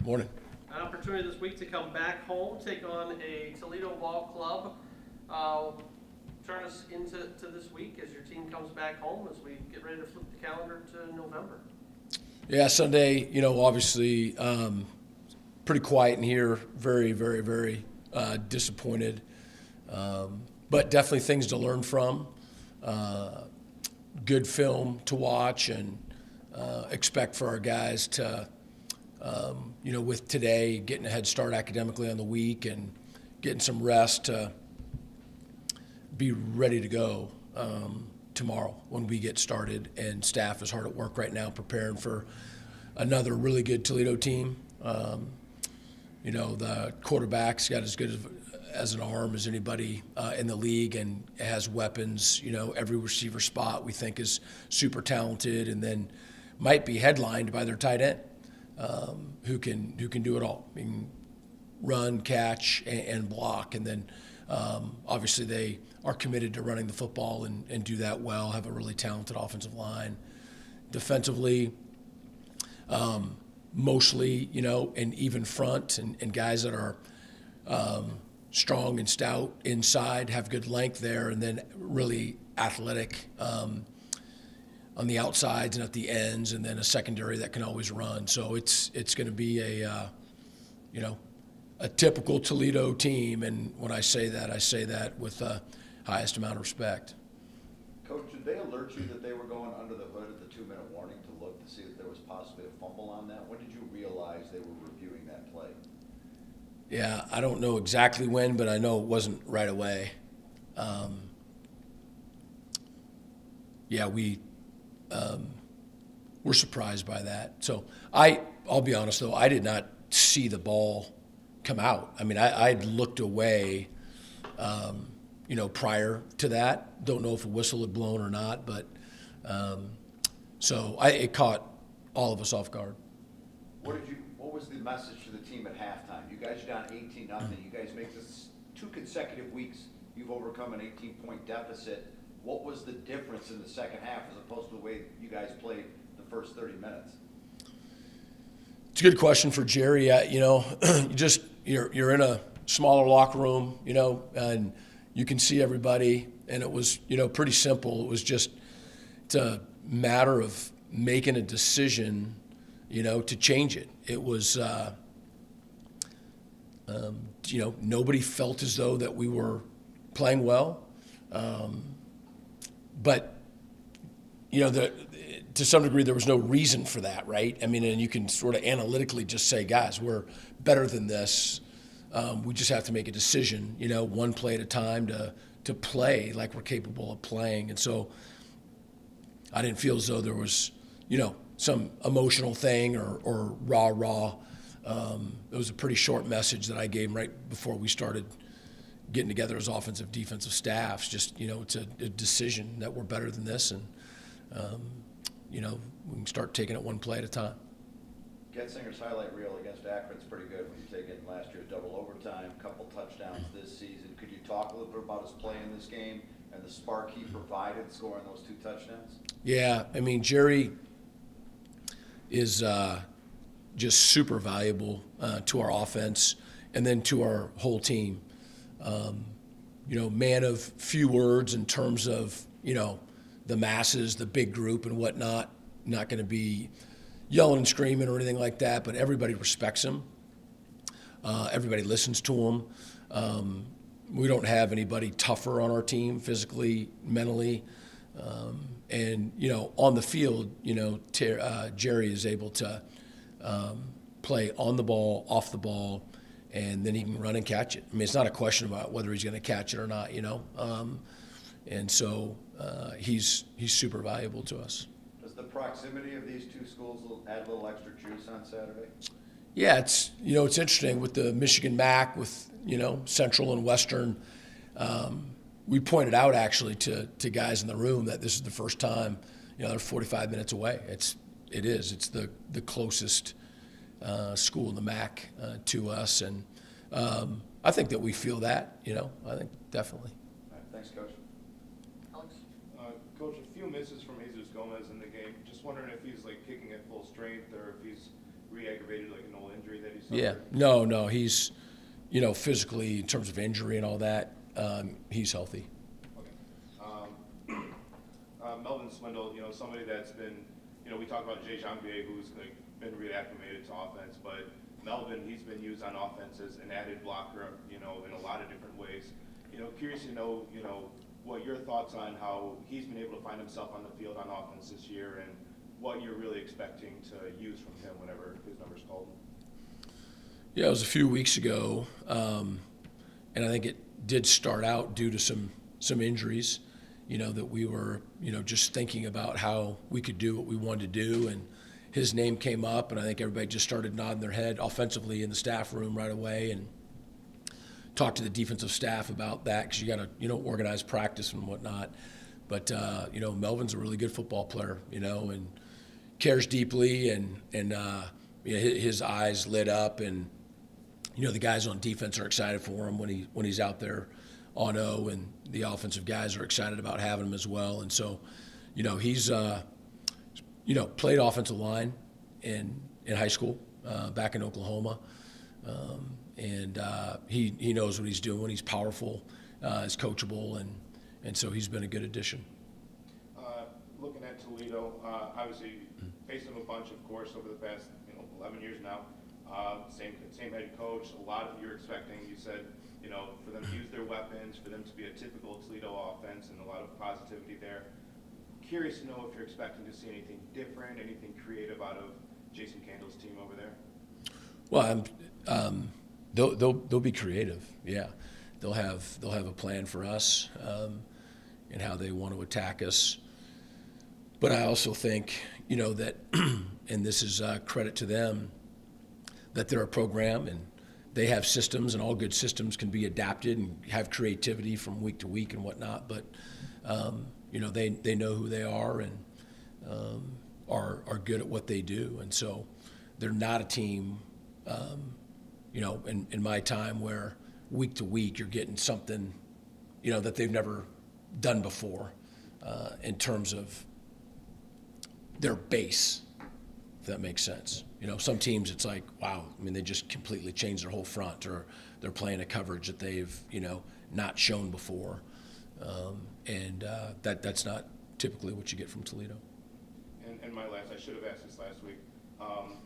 Morning. An opportunity this week to come back home, take on a Toledo ball club. Turn us into this week as your team comes back home as we get ready to flip the calendar to November. Yeah, Sunday, obviously pretty quiet in here. Very, very, very disappointed. But definitely things to learn from. Good film to watch and expect for our guys to, with today getting a head start academically on the week and getting some rest to be ready to go tomorrow when we get started. And staff is hard at work right now preparing for another really good Toledo team. The quarterback's got as good as an arm as anybody in the league and has weapons. Every receiver spot we think is super talented, and then might be headlined by their tight end who can do it all. I mean, run, catch, and block. And then obviously they are committed to running the football and do that well, have a really talented offensive line. Defensively, mostly, an even front and guys that are strong and stout inside, have good length there, and then really athletic on the outsides and at the ends, and then a secondary that can always run. So it's going to be a typical Toledo team, and when I say that with the highest amount of respect. Coach, did they alert you that they were going under the hood at the 2-minute warning to look to see if there was possibly a fumble on that? When did you realize they were reviewing that play? Yeah, I don't know exactly when, but I know it wasn't right away. We're surprised by that. So I'll be honest though, I did not see the ball come out. I mean, I'd looked away, prior to that. Don't know if a whistle had blown or not, but it caught all of us off guard. What was the message to the team at halftime? You guys are down 18-0. You guys make this 2 consecutive weeks. You've overcome an 18-point deficit. What was the difference in the second half as opposed to the way you guys played the first 30 minutes? It's a good question for Jere. You're in a smaller locker room, and you can see everybody, and it was, pretty simple. It was just a matter of making a decision, to change it. It was, nobody felt as though that we were playing well. But, to some degree, there was no reason for that, right? I mean, and you can sort of analytically just say, guys, we're better than this. We just have to make a decision, one play at a time to play like we're capable of playing. And so I didn't feel as though there was, some emotional thing or rah-rah. It was a pretty short message that I gave right before we started getting together as offensive, defensive staffs. Just, it's a decision that we're better than this, and, we can start taking it one play at a time. Getzinger's highlight reel against Akron's pretty good when you take in last year's double overtime, couple touchdowns this season. Could you talk a little bit about his play in this game and the spark he provided scoring those 2 touchdowns? Yeah, I mean, Jere is just super valuable to our offense and then to our whole team. Man of few words in terms of, the masses, the big group and whatnot, not going to be yelling and screaming or anything like that, but everybody respects him. Everybody listens to him. We don't have anybody tougher on our team physically, mentally. And, on the field, Jere is able to play on the ball, off the ball, and then he can run and catch it. I mean, it's not a question about whether he's going to catch it or not, And so he's super valuable to us. Does the proximity of these 2 schools add a little extra juice on Saturday? Yeah, it's interesting with the Michigan MAC, with Central and Western. We pointed out actually to guys in the room that this is the first time they're 45 minutes away. It's the closest school in the MAC to us, and I think that we feel that. I think definitely. All right, thanks, Coach. Alex? Coach, a few misses from Jesus Gomez in the game. Just wondering if he's kicking at full strength or if he's re-aggravated like an old injury that he suffered? Yeah. No, he's, physically in terms of injury and all that, he's healthy. Okay. Melvin Swindle, somebody that's been, we talk about Jere, who's like been reacclimated to offense, but Melvin, he's been used on offense as an added blocker, in a lot of different ways. Curious to know, what your thoughts on how he's been able to find himself on the field on offense this year, and what you're really expecting to use from him whenever his number's called. Yeah, it was a few weeks ago, and I think it did start out due to some injuries, that we were, just thinking about how we could do what we wanted to do, and his name came up, and I think everybody just started nodding their head offensively in the staff room right away, and talked to the defensive staff about that, because you got to, organize practice and whatnot. But Melvin's a really good football player, and cares deeply, and his eyes lit up, and the guys on defense are excited for him when he's out there on O, and the offensive guys are excited about having him as well. And so, he's played offensive line in high school back in Oklahoma, and he knows what he's doing. He's powerful, he's coachable, and so he's been a good addition. Looking at Toledo, obviously faced him a bunch, of course, over the past 11 years now. Same head coach. A lot of you're expecting. You said for them to use their weapons, for them to be a typical Toledo offense, and a lot of positivity there. Curious to know if you're expecting to see anything different, anything creative out of Jason Candle's team over there. Well, they'll be creative. Yeah, they'll have a plan for us, and how they want to attack us. But I also think that, and this is credit to them, that they're a program and they have systems, and all good systems can be adapted and have creativity from week to week and whatnot. But they know who they are, and are good at what they do, and so they're not a team. In my time, where week to week you're getting something, that they've never done before, in terms of their base, if that makes sense. Some teams it's like, wow, they just completely changed their whole front, or they're playing a coverage that they've, not shown before. That's not typically what you get from Toledo. And my last, I should have asked this last week.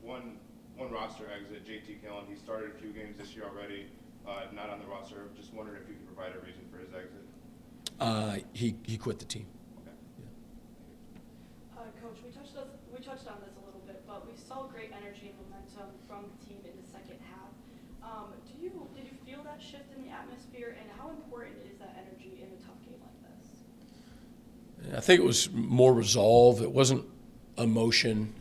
One roster exit, JT Killen. He started a few games this year already, not on the roster. Just wondering if you could provide a reason for his exit. He quit the team. Okay. Yeah. Coach, we touched on this a little bit, but we saw great energy and momentum from the team in the second half. Did you feel that shift in the atmosphere, and how important is that energy in a tough game like this? I think it was more resolve. It wasn't emotion.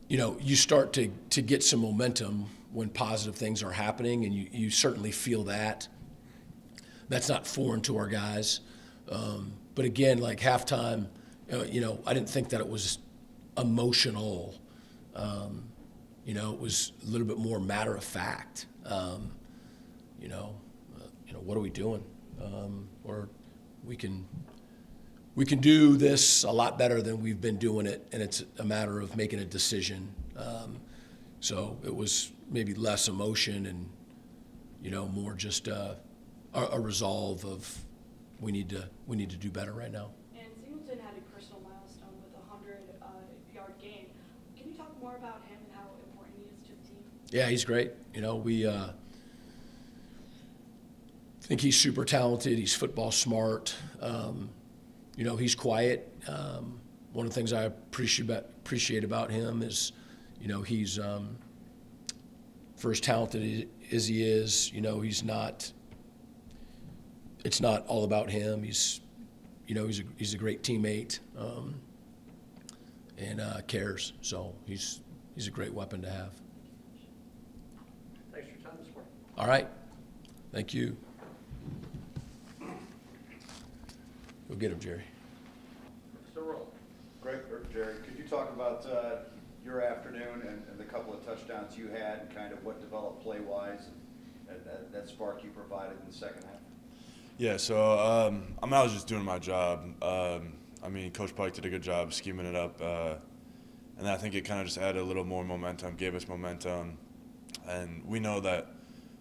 You start to get some momentum when positive things are happening, and you certainly feel that. That's not foreign to our guys. But again, like halftime, I didn't think that it was emotional. It was a little bit more matter of fact. What are we doing? Or we can do this a lot better than we've been doing it, and it's a matter of making a decision. So it was maybe less emotion and, more just a resolve of we need to do better right now. And Singleton had a personal milestone with a 100-yard game. Can you talk more about him and how important he is to the team? Yeah, he's great. We think he's super talented. He's football smart. He's quiet. One of the things I appreciate about him is, he's for as talented as he is, he's not. It's not all about him. He's a great teammate, and cares. So he's a great weapon to have. Thanks for your time this morning. All right, thank you. Go get him, Jerry. Mr. Roll. Greg, or Jerry, could you talk about your afternoon and the couple of touchdowns you had, and kind of what developed play-wise, and that spark you provided in the second half? Yeah, so I was just doing my job. Coach Pike did a good job scheming it up, and and I think it kind of just added a little more momentum, gave us momentum, and we know that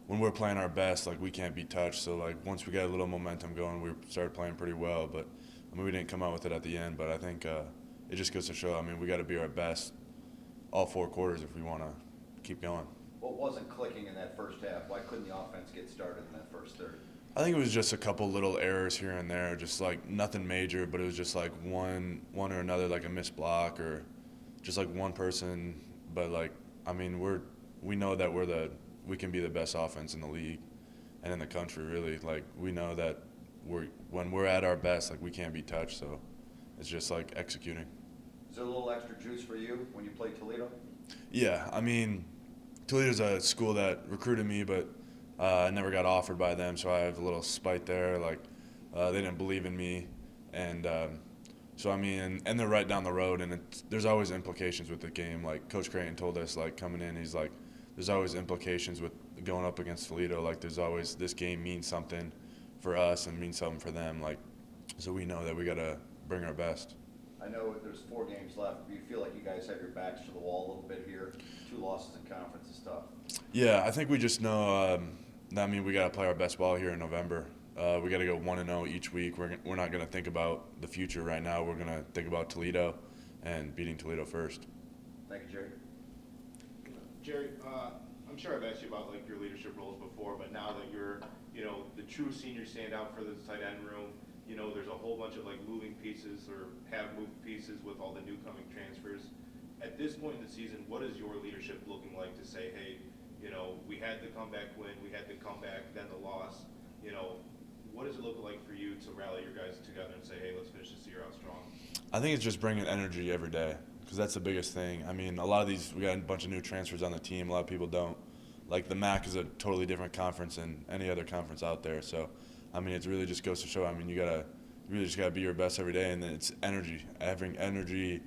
when we're playing our best, like, we can't be touched. So, like, once we got a little momentum going, we started playing pretty well. But, I mean, we didn't come out with it at the end. But I think it just goes to show, I mean, we got to be our best all 4 quarters if we want to keep going. What wasn't clicking in that first half? Why couldn't the offense get started in that first third? I think it was just a couple little errors here and there, just, like, nothing major, but it was just, like, one or another, like a missed block or just, like, one person. But, like, I mean, we know that we can be the best offense in the league and in the country, really. Like, we know that when we're at our best, like, we can't be touched. So it's just, like, executing. Is there a little extra juice for you when you play Toledo? Yeah, I mean, Toledo's a school that recruited me, but I never got offered by them, so I have a little spite there. Like, they didn't believe in me, and so, I mean, and they're right down the road, and there's always implications with the game. Like, Coach Creighton told us, like, coming in, he's like, there's always implications with going up against Toledo. Like, there's always, this game means something for us and means something for them. Like, so we know that we got to bring our best. I know there's 4 games left. Do you feel like you guys have your backs to the wall a little bit here? 2 losses in conference is tough. Yeah, I think we just know that, I mean, we got to play our best ball here in November. We got to go 1-0 each week. We're not going to think about the future right now. We're going to think about Toledo and beating Toledo first. Thank you, Jerry. Jere, I'm sure I've asked you about, like, your leadership roles before, but now that you're, you know, the true senior standout for the tight end room, you know, there's a whole bunch of, like, moving pieces or have moved pieces with all the new coming transfers. At this point in the season, what is your leadership looking like to say, hey, you know, we had the comeback win, we had the comeback, then the loss. You know, what does it look like for you to rally your guys together and say, hey, let's finish this year out strong? I think it's just bringing energy every day, because that's the biggest thing. I mean, a lot of these, we got a bunch of new transfers on the team. A lot of people don't. Like, the MAC is a totally different conference than any other conference out there. So, I mean, it really just goes to show, I mean, you really just got to be your best every day, and then it's energy. Having energy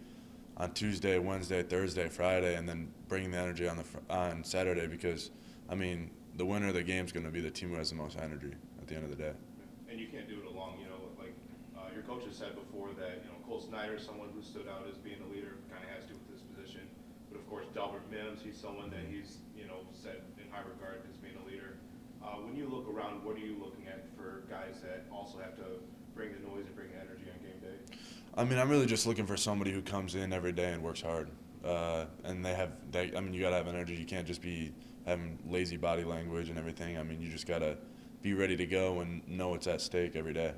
on Tuesday, Wednesday, Thursday, Friday, and then bringing the energy on Saturday, because, I mean, the winner of the game is going to be the team who has the most energy at the end of the day. And you can't do it alone, you know, like your coach has said before that, you know, Cole Snyder is someone who stood out as being a leader, kind of has to with this position. But of course, Delbert Mims, he's someone that he's, you know, said in high regard as being a leader. When you look around, what are you looking at for guys that also have to bring the noise and bring the energy on game day? I mean, I'm really just looking for somebody who comes in every day and works hard. And I mean, you got to have energy. You can't just be having lazy body language and everything. I mean, you just got to be ready to go and know what's at stake every day.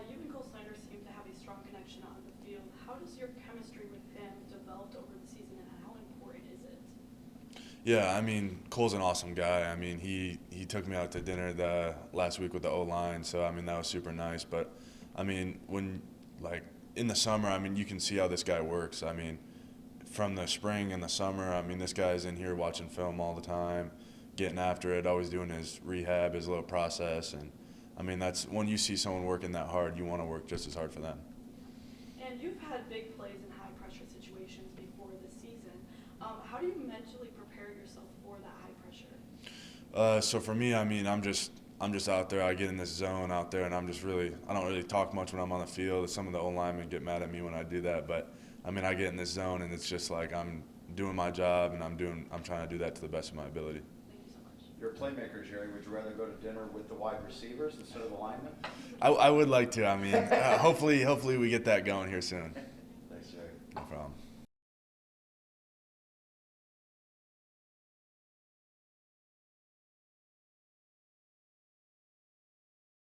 You and Cole Snyder seem to have a strong connection on the field. How does your chemistry with him developed over the season, and how important is it? Yeah, I mean, Cole's an awesome guy. I mean, he took me out to dinner last week with the O-line, so, I mean, that was super nice. But, I mean, when, like, in the summer, I mean, you can see how this guy works. I mean, from the spring and the summer, I mean, this guy's in here watching film all the time, getting after it, always doing his rehab, his little process. And, I mean, that's when you see someone working that hard, you want to work just as hard for them. And you've had big plays in high-pressure situations before this season. How do you mentally prepare yourself for that high pressure? So for me, I mean, I'm just out there. I get in this zone out there, and I don't really talk much when I'm on the field. Some of the O-linemen get mad at me when I do that, but I mean, I get in this zone, and it's just like I'm doing my job, and I'm trying to do that to the best of my ability. Thank you so much. You're a playmaker, Jerry. Would you rather go to dinner with the wide receivers instead of the linemen? I would like to. I mean, hopefully we get that going here soon. Thanks, Jerry. No problem.